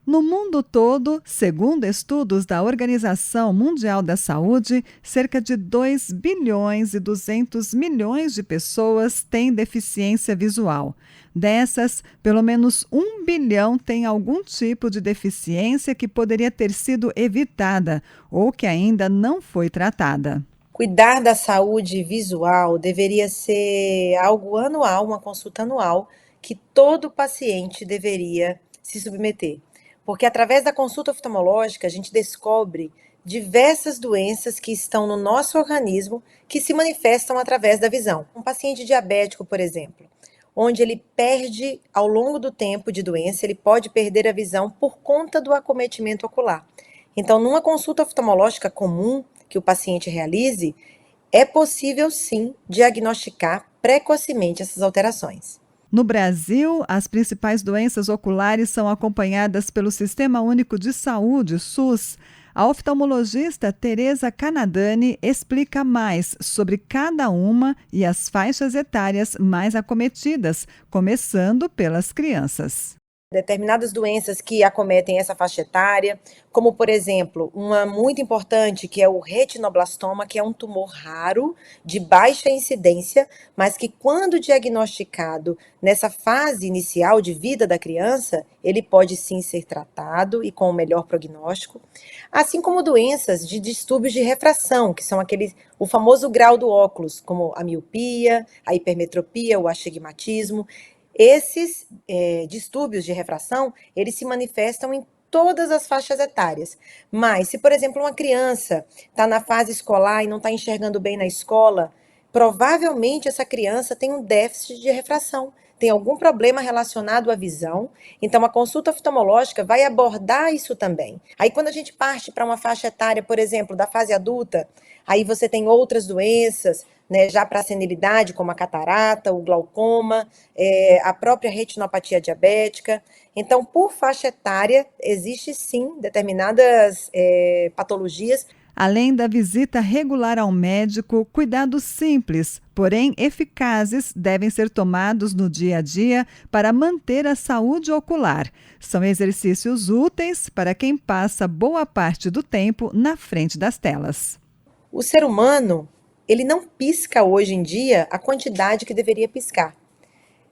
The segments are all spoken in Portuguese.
No mundo todo, segundo estudos da Organização Mundial da Saúde, cerca de 2 bilhões e 200 milhões de pessoas têm deficiência visual. Dessas, pelo menos 1 bilhão tem algum tipo de deficiência que poderia ter sido evitada ou que ainda não foi tratada. Cuidar da saúde visual deveria ser algo anual, uma consulta anual, que todo paciente deveria se submeter. Porque através da consulta oftalmológica a gente descobre diversas doenças que estão no nosso organismo que se manifestam através da visão. Um paciente diabético, por exemplo, onde ele perde ao longo do tempo de doença, ele pode perder a visão por conta do acometimento ocular. Então, numa consulta oftalmológica comum que o paciente realize, é possível sim diagnosticar precocemente essas alterações. No Brasil, as principais doenças oculares são acompanhadas pelo Sistema Único de Saúde, SUS. A oftalmologista Tereza Canadani explica mais sobre cada uma e as faixas etárias mais acometidas, começando pelas crianças. Determinadas doenças que acometem essa faixa etária, como por exemplo, uma muito importante que é o retinoblastoma, que é um tumor raro, de baixa incidência, mas que quando diagnosticado nessa fase inicial de vida da criança, ele pode sim ser tratado e com o melhor prognóstico, assim como doenças de distúrbios de refração, que são aqueles, o famoso grau do óculos, como a miopia, a hipermetropia, o astigmatismo. Esses distúrbios de refração, eles se manifestam em todas as faixas etárias. Mas, se, por exemplo, uma criança está na fase escolar e não está enxergando bem na escola, provavelmente essa criança tem um déficit de refração, tem algum problema relacionado à visão. Então, a consulta oftalmológica vai abordar isso também. Aí, quando a gente parte para uma faixa etária, por exemplo, da fase adulta, aí você tem outras doenças, né, já para a senilidade, como a catarata, o glaucoma, a própria retinopatia diabética. Então, por faixa etária, existe sim determinadas patologias. Além da visita regular ao médico, cuidados simples, porém eficazes, devem ser tomados no dia a dia para manter a saúde ocular. São exercícios úteis para quem passa boa parte do tempo na frente das telas. O ser humano, ele não pisca hoje em dia a quantidade que deveria piscar.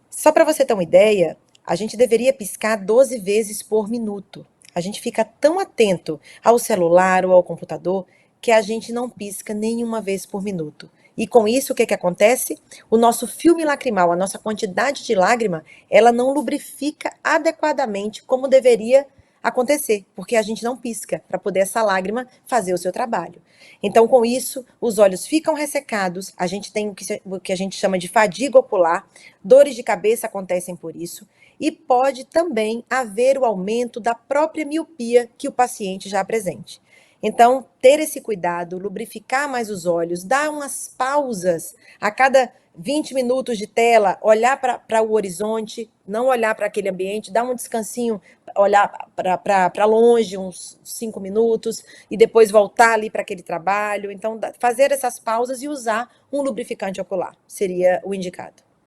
Só para você ter uma ideia, a gente deveria piscar 12 vezes por minuto. A gente fica tão atento ao celular ou ao computador que a gente não pisca nenhuma vez por minuto. E com isso, o que acontece? O nosso filme lacrimal, a nossa quantidade de lágrima, ela não lubrifica adequadamente como deveria acontecer, porque a gente não pisca para poder essa lágrima fazer o seu trabalho. Então, com isso, os olhos ficam ressecados, a gente tem o que a gente chama de fadiga ocular, dores de cabeça acontecem por isso, e pode também haver o aumento da própria miopia que o paciente já apresente. Então, ter esse cuidado, lubrificar mais os olhos, dar umas pausas a cada 20 minutos de tela, olhar para o horizonte, não olhar para aquele ambiente, dar um descansinho, olhar para longe uns 5 minutos e depois voltar ali para aquele trabalho. Então, fazer essas pausas e usar um lubrificante ocular seria o indicado.